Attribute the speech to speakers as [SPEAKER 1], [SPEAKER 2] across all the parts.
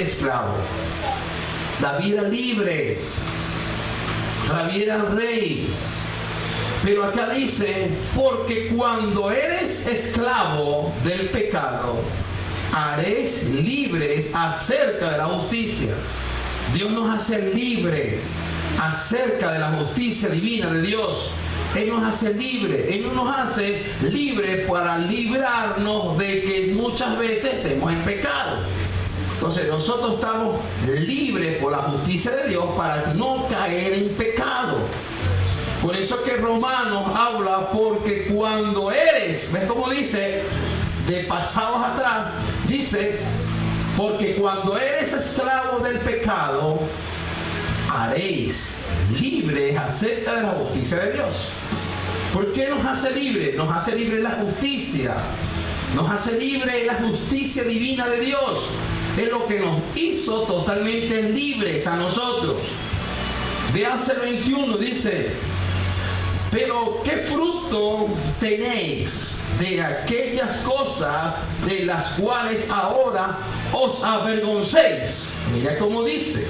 [SPEAKER 1] esclavo. David era libre. David era rey. Pero acá dice, porque cuando eres esclavo del pecado, haréis libres acerca de la justicia. Dios nos hace libre acerca de la justicia divina de Dios. Él nos hace libre. Él nos hace libre para librarnos de que muchas veces estemos en pecado. Entonces nosotros estamos libres por la justicia de Dios para no caer en pecado. Por eso es que Romanos habla, porque cuando eres, ¿ves cómo dice? De pasados atrás, dice, porque cuando eres esclavo del pecado, haréis libres acerca de la justicia de Dios. ¿Por qué nos hace libres? Nos hace libres la justicia. Nos hace libres la justicia divina de Dios. Es lo que nos hizo totalmente libres a nosotros. Véanse el 21, dice, pero ¿qué fruto tenéis de aquellas cosas de las cuales ahora os avergoncéis? Mira cómo dice,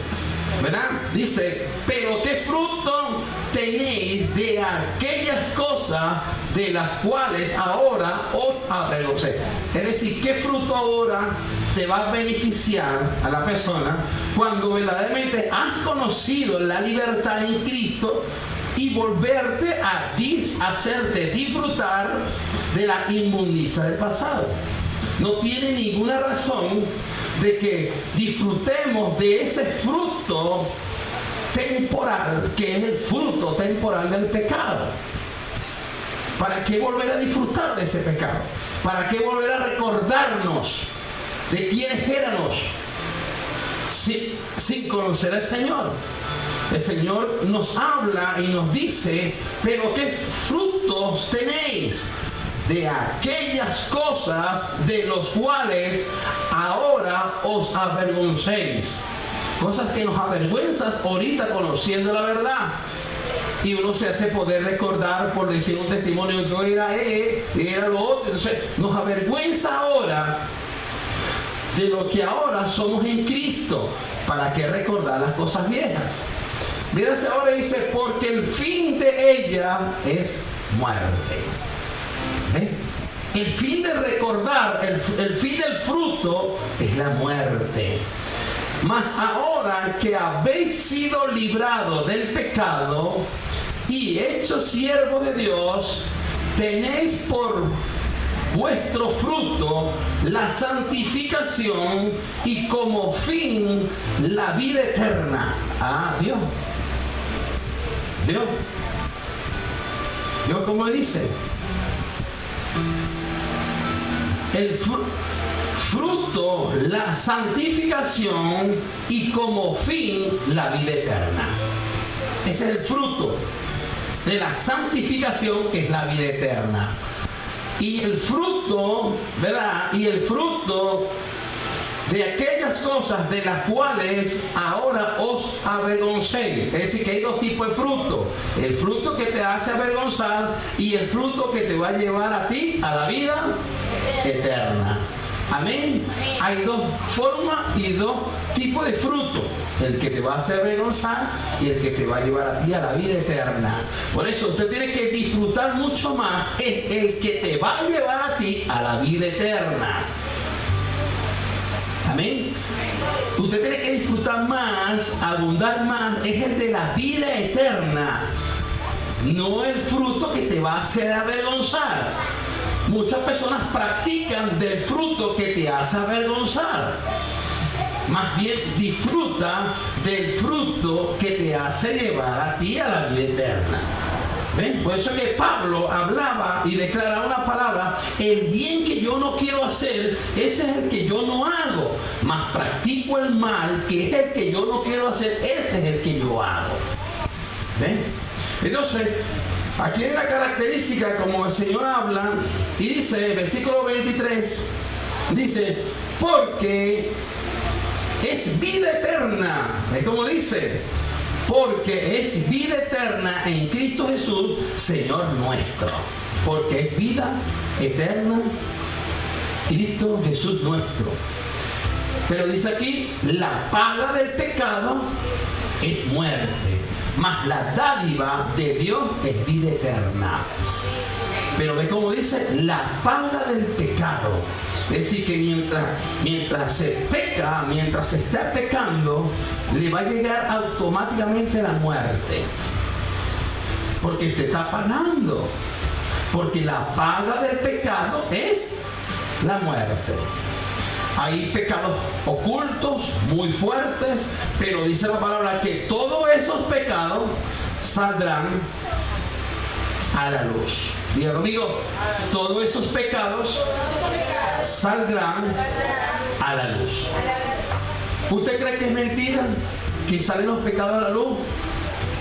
[SPEAKER 1] ¿verdad? Dice, pero ¿qué fruto tenéis de aquellas cosas de las cuales ahora os avergoncéis? Es decir, ¿qué fruto ahora te va a beneficiar a la persona cuando verdaderamente has conocido la libertad en Cristo y volverte a hacerte disfrutar de la inmundicia del pasado? No tiene ninguna razón de que disfrutemos de ese fruto temporal, que es el fruto temporal del pecado. ¿Para qué volver a disfrutar de ese pecado? ¿Para qué volver a recordarnos de quiénes éramos sin conocer al Señor? El Señor nos habla y nos dice, pero ¿qué frutos tenéis de aquellas cosas de los cuales ahora os avergoncéis? Cosas que nos avergüenzan ahorita conociendo la verdad. Y uno se hace poder recordar por decir un testimonio, yo era lo otro. Entonces nos avergüenza ahora de lo que ahora somos en Cristo. ¿Para qué recordar las cosas viejas? Mírase ahora, dice, porque el fin de ella es muerte. ¿Ves? El fin de recordar, el fin del fruto es la muerte. Mas ahora que habéis sido librados del pecado y hechos siervos de Dios, tenéis por vuestro fruto la santificación y como fin la vida eterna. Ah, Dios. Dios. Dios, ¿cómo dice? El fruto, la santificación y como fin la vida eterna. Ese es el fruto de la santificación, que es la vida eterna. Y el fruto, ¿verdad? Y el fruto de aquellas cosas de las cuales ahora os avergoncéis. Es decir, que hay dos tipos de fruto. El fruto que te hace avergonzar y el fruto que te va a llevar a ti a la vida eterna. Amén. Hay dos formas y dos tipos de fruto. El que te va a hacer avergonzar y el que te va a llevar a ti a la vida eterna. Por eso usted tiene que disfrutar mucho más. Es el que te va a llevar a ti a la vida eterna. Amén. Usted tiene que disfrutar más, abundar más. Es el de la vida eterna. No el fruto que te va a hacer avergonzar. Muchas personas practican del fruto que te hace avergonzar. Más bien disfruta del fruto que te hace llevar a ti a la vida eterna. ¿Ven? Por eso es que Pablo hablaba y declaraba una palabra: el bien que yo no quiero hacer, ese es el que yo no hago. Mas practico el mal, que es el que yo no quiero hacer, ese es el que yo hago. ¿Ven? Entonces, aquí hay una característica como el Señor habla y dice, versículo 23, dice, porque es vida eterna. ¿Ves cómo dice? Porque es vida eterna en Cristo Jesús, Señor nuestro. Porque es vida eterna Cristo Jesús nuestro. Pero dice aquí, la paga del pecado es muerte, mas la dádiva de Dios es vida eterna. Pero ve cómo dice, la paga del pecado. Es decir, que mientras se peca, mientras se está pecando, le va a llegar automáticamente la muerte. Porque te está pagando. Porque la paga del pecado es la muerte. Hay pecados ocultos, muy fuertes, pero dice la palabra que todos esos pecados saldrán a la luz. Diga conmigo, todos esos pecados saldrán a la luz. ¿Usted cree que es mentira que salen los pecados a la luz?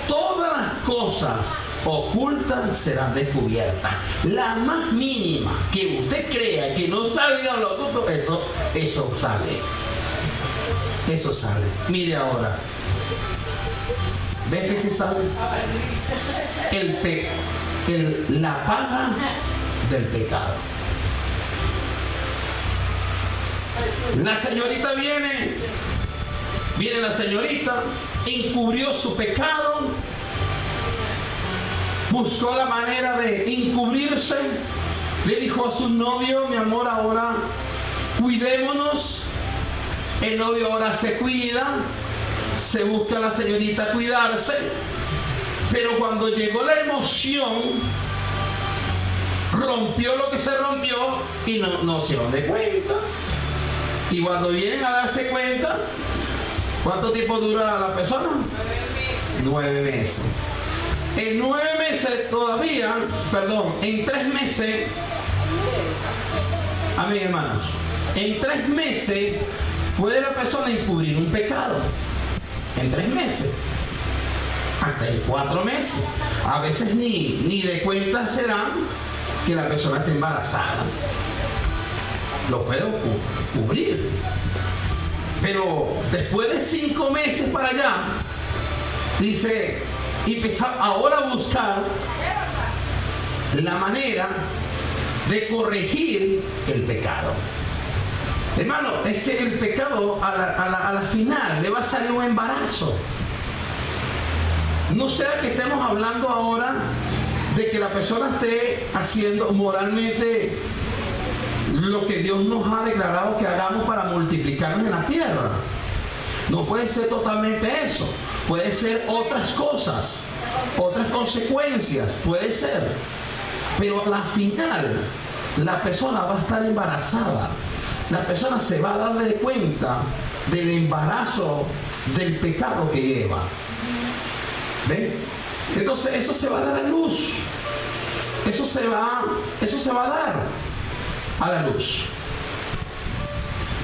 [SPEAKER 1] Todas las cosas ocultas serán descubiertas. La más mínima que usted crea que no salga a lo oculto, eso sale. Eso sale. Mire ahora. ¿Ves que se sale? La paga del pecado. La señorita viene la señorita, encubrió su pecado, buscó la manera de encubrirse, le dijo a su novio, mi amor, ahora cuidémonos. El novio ahora se cuida, se busca a la señorita cuidarse, pero cuando llegó la emoción, rompió lo que se rompió y no se dio cuenta. Y cuando vienen a darse cuenta, ¿cuánto tiempo dura la persona? 9 meses. En 9 meses todavía, en 3 meses, amén, hermanos, en 3 meses puede la persona encubrir un pecado. En 3 meses. Hasta en 4 meses. A veces ni de cuenta serán que la persona está embarazada. Lo puede cubrir. Pero después de 5 meses para allá, dice, y empezar ahora a buscar la manera de corregir el pecado. Hermano, es que el pecado a la final le va a salir un embarazo. No sea que estemos hablando ahora de que la persona esté haciendo moralmente lo que Dios nos ha declarado que hagamos para multiplicarnos en la tierra. No puede ser totalmente eso. Puede ser otras cosas, otras consecuencias, puede ser. Pero a la final, la persona va a estar embarazada. La persona se va a dar de cuenta del embarazo del pecado que lleva. ¿Ven? Entonces eso se va a dar a luz. Eso se va a dar a la luz.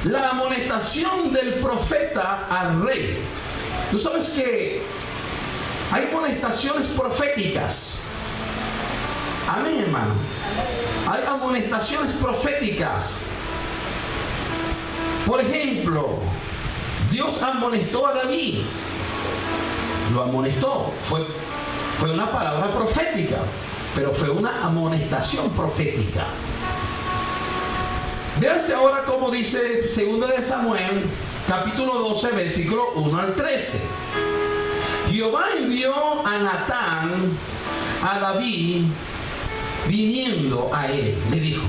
[SPEAKER 1] La amonestación del profeta al rey. Tú sabes que hay amonestaciones proféticas. Amén, hermano. Hay amonestaciones proféticas. Por ejemplo, Dios amonestó a David. Lo amonestó. Fue una palabra profética, pero fue una amonestación profética. Véanse ahora cómo dice 2 de Samuel, capítulo 12, versículo 1 al 13. Jehová envió a Natán a David, viniendo a él, le dijo: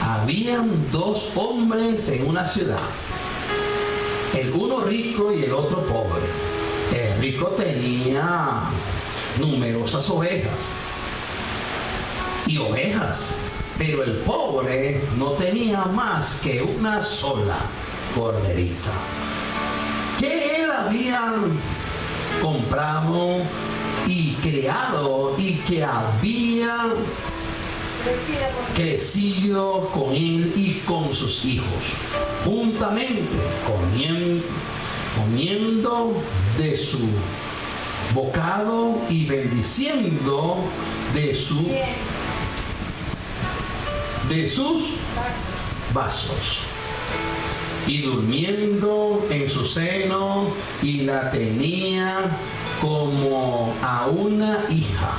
[SPEAKER 1] habían 2 hombres en una ciudad, el uno rico y el otro pobre. El rico tenía numerosas ovejas, pero el pobre no tenía más que una sola corderita, que él había comprado y criado, y que había crecido con él y con sus hijos, juntamente comiendo de su bocado y bendiciendo de sus vasos, y durmiendo en su seno, y la tenía como a una hija.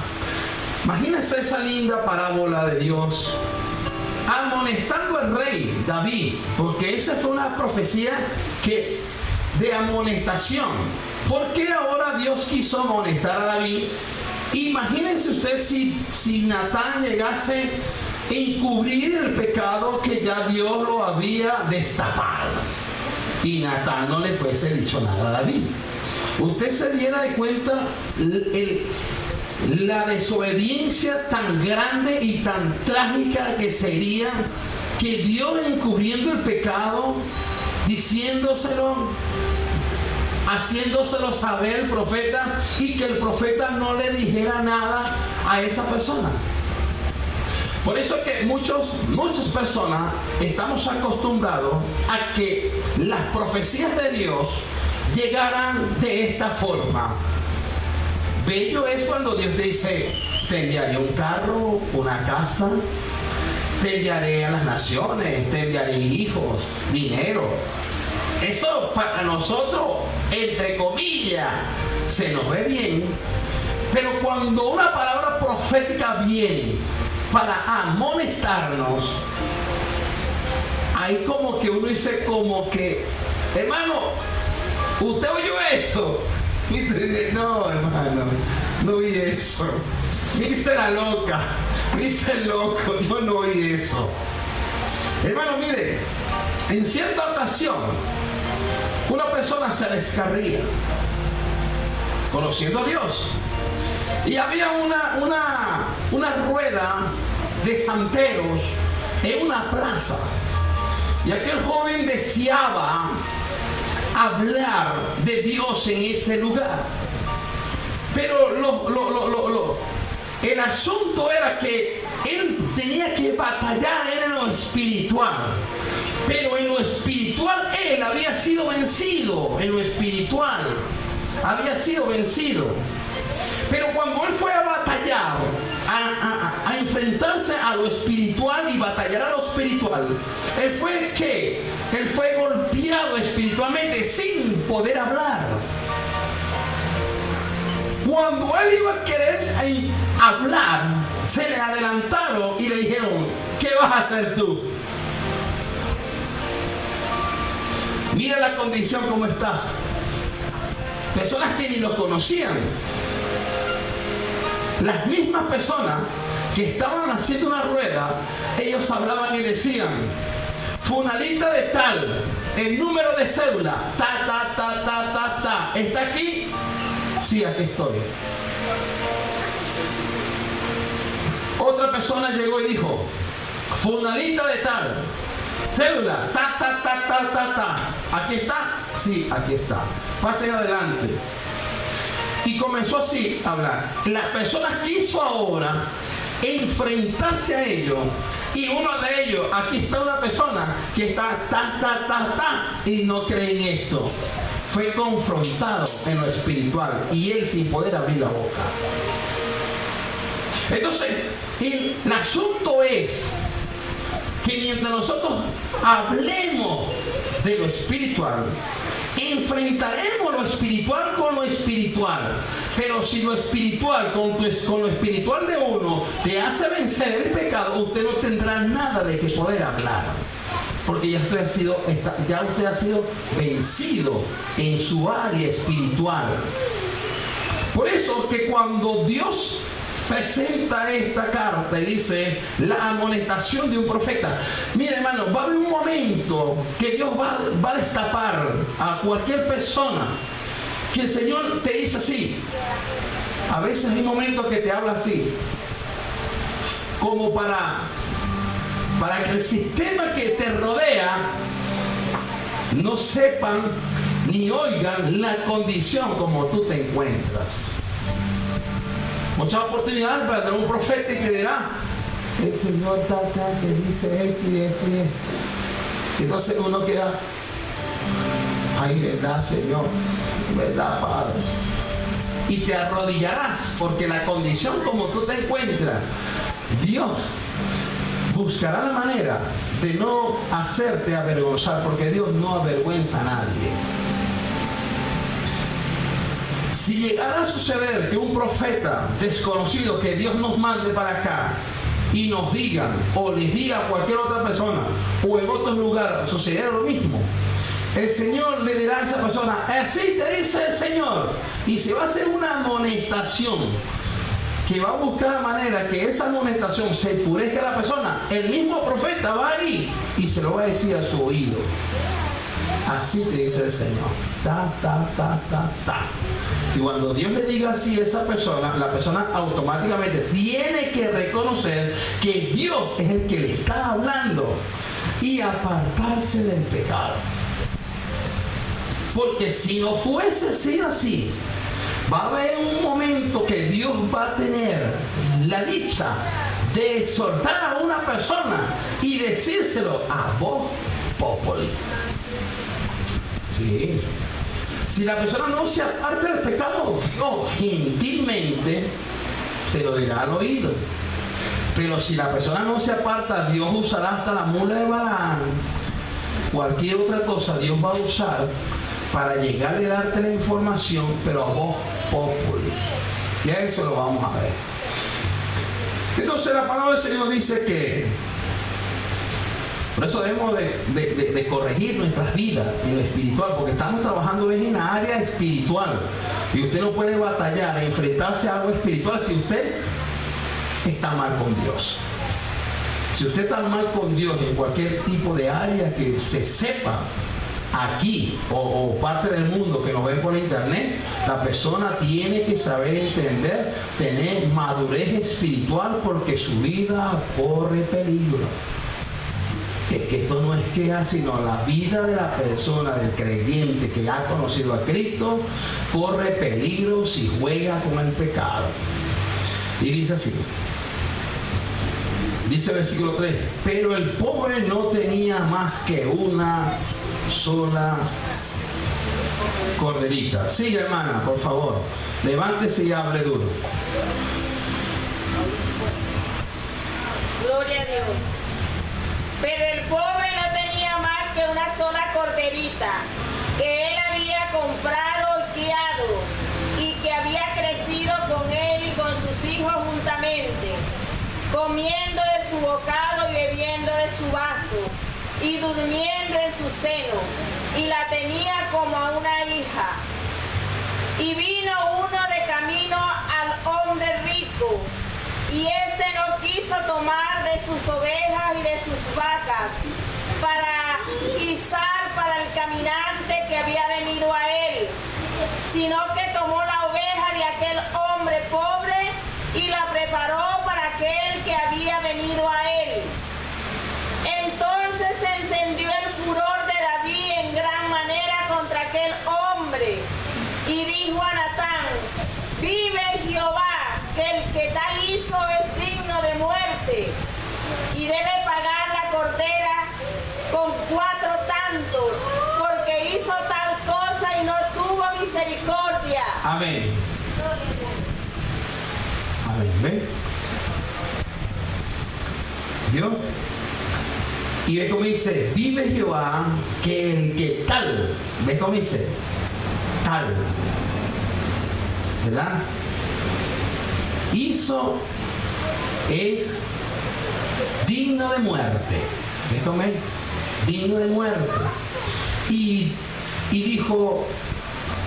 [SPEAKER 1] Imagínense esa linda parábola de Dios amonestando al rey. David, porque esa fue una profecía de amonestación. ¿Por qué ahora Dios quiso amonestar a David? Imagínense usted si Natán llegase a encubrir el pecado que ya Dios lo había destapado y Natán no le fuese dicho nada a David. Usted se diera de cuenta la desobediencia tan grande y tan trágica que sería que Dios, encubriendo el pecado, haciéndoselo saber el profeta, y que el profeta no le dijera nada a esa persona. Por eso es que muchas personas estamos acostumbrados a que las profecías de Dios llegaran de esta forma. Bello es cuando Dios te dice: te enviaré un carro, una casa, te enviaré a las naciones, te enviaré hijos, dinero. Eso para nosotros, entre comillas, se nos ve bien. Pero cuando una palabra profética viene para amonestarnos, ahí como que uno dice hermano, ¿usted oyó eso? Y tú dices: no, hermano, no oí eso. Viste la loca, viste el loco, yo no oí eso. Hermano, mire, en cierta ocasión, una persona se descarría, conociendo a Dios, y había una rueda de santeros en una plaza, y aquel joven deseaba hablar de Dios en ese lugar, pero el asunto era que él tenía que batallar en lo espiritual. Pero en lo espiritual él había sido vencido. En lo espiritual había sido vencido. Pero cuando él fue a batallar, a enfrentarse a lo espiritual y batallar a lo espiritual, él fue golpeado espiritualmente sin poder hablar. Cuando él iba a querer hablar, se le adelantaron y le dijeron: ¿qué vas a hacer tú? Mira la condición como estás. Personas que ni lo conocían. Las mismas personas que estaban haciendo una rueda, ellos hablaban y decían: fulanita de tal, el número de cédula, ¿está aquí? Sí, aquí estoy. Otra persona llegó y dijo: fulanita de tal, cédula, ¿aquí está? Sí, aquí está. Pasen adelante. Y comenzó así a hablar. La persona quiso ahora enfrentarse a ellos, y uno de ellos, aquí está una persona que está y no cree en esto. Fue confrontado en lo espiritual y él sin poder abrir la boca. Entonces, el asunto es que mientras nosotros hablemos de lo espiritual, enfrentaremos lo espiritual con lo espiritual. Pero si lo espiritual con lo espiritual de uno te hace vencer el pecado, usted no tendrá nada de que poder hablar, porque ya usted ha sido vencido en su área espiritual. Por eso que cuando Dios presenta esta carta y dice la amonestación de un profeta, mire, hermano, va a haber un momento que Dios va a destapar a cualquier persona que el Señor te dice así. A veces hay momentos que te habla así, como para que el sistema que te rodea no sepan ni oigan la condición como tú te encuentras. Muchas oportunidades para tener un profeta y que dirá: el Señor te dice esto y esto y esto. Entonces uno queda: ay, verdad, Señor, verdad, Padre. Y te arrodillarás, porque la condición como tú te encuentras, Dios buscará la manera de no hacerte avergonzar, porque Dios no avergüenza a nadie. Si llegara a suceder que un profeta desconocido que Dios nos mande para acá y nos digan, o les diga a cualquier otra persona, o en otro lugar sucederá lo mismo, el Señor le dirá a esa persona, así te dice el Señor, y se va a hacer una amonestación que va a buscar la manera que esa amonestación se enfurezca a la persona. El mismo profeta va a ir y se lo va a decir a su oído, así te dice el Señor, ta. Y cuando Dios le diga así a esa persona, la persona automáticamente tiene que reconocer que Dios es el que le está hablando y apartarse del pecado. Porque si no fuese así, va a haber un momento que Dios va a tener la dicha de exhortar a una persona y decírselo a voz populi. Sí. Si la persona no se aparta del pecado, Dios gentilmente se lo dirá al oído. Pero si la persona no se aparta, Dios usará hasta la mula de Balaam. Cualquier otra cosa Dios va a usar para llegarle a darte la información, pero a voz populi. Y a eso lo vamos a ver. Entonces la palabra del Señor dice que por eso debemos de corregir nuestras vidas en lo espiritual, porque estamos trabajando en la área espiritual. Y usted no puede batallar, enfrentarse a algo espiritual si usted está mal con Dios. Si usted está mal con Dios en cualquier tipo de área que se sepa aquí o parte del mundo que nos ven por internet, la persona tiene que saber entender, tener madurez espiritual, porque su vida corre peligro. Es que esto no es queja, sino la vida de la persona, del creyente que ha conocido a Cristo, corre peligro si juega con el pecado. Y dice así, dice el versículo 3, pero el pobre no tenía más que una sola corderita. Sigue, hermana, por favor, levántese y hable duro.
[SPEAKER 2] Gloria a Dios. Pero el pobre no tenía más que una sola corderita, que él había comprado y criado, y que había crecido con él y con sus hijos juntamente, comiendo de su bocado y bebiendo de su vaso, y durmiendo en su seno, y la tenía como a una hija. Y vino uno de camino al hombre rico, y éste no quiso tomar de sus ovejas y de sus vacas para guisar para el caminante que había venido a él, sino que tomó la oveja de aquel hombre pobre y la preparó para aquel que había venido a él. Entonces se encendió el furor de David en gran manera contra aquel hombre, y dijo a Natán, vive Jehová, que el que tal hizo es digno de muerte, y debe pagar la cordera con 4 tantos, porque hizo tal cosa y no tuvo misericordia.
[SPEAKER 1] Amén. Amén. ¿Ven? ¿Vio? Y ve cómo dice, vive Jehová, que el que tal, ve cómo dice, tal, ¿verdad? Hizo, es digno de muerte. ¿Ves cómo es? Digno de muerte. Y dijo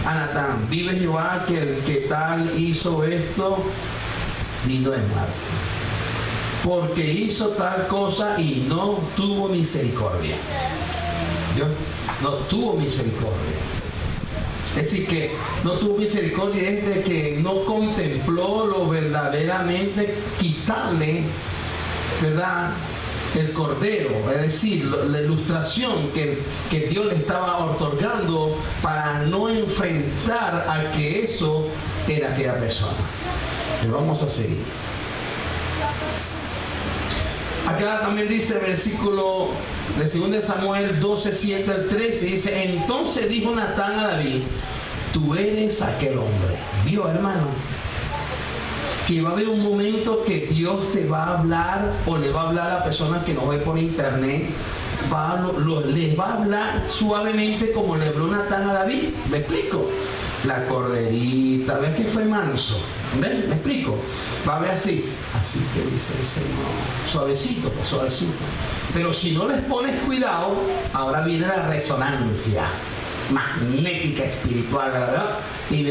[SPEAKER 1] a Natán, vive Jehová, que el que tal hizo esto, digno de muerte, porque hizo tal cosa y no tuvo misericordia. ¿Vio? No tuvo misericordia. Es decir, que no tuvo misericordia es de que no contempló lo verdaderamente quitarle, ¿verdad?, el cordero, es decir, la ilustración que Dios le estaba otorgando para no enfrentar a que eso era aquella persona. Pero vamos a seguir. Acá también dice el versículo de 2 Samuel 12, 7 al 13, dice, entonces dijo Natán a David, tú eres aquel hombre. ¿Vio, hermano? Que va a haber un momento que Dios te va a hablar, o le va a hablar a la persona que nos ve por internet, les va a hablar suavemente como le habló Natán a David. ¿Me explico? la corderita, ¿ves que fue manso? ¿Ven? ¿Me explico? Va a ver así que dice el Señor, suavecito, pues, suavecito. Pero si no les pones cuidado, ahora viene la resonancia magnética espiritual, ¿verdad? Y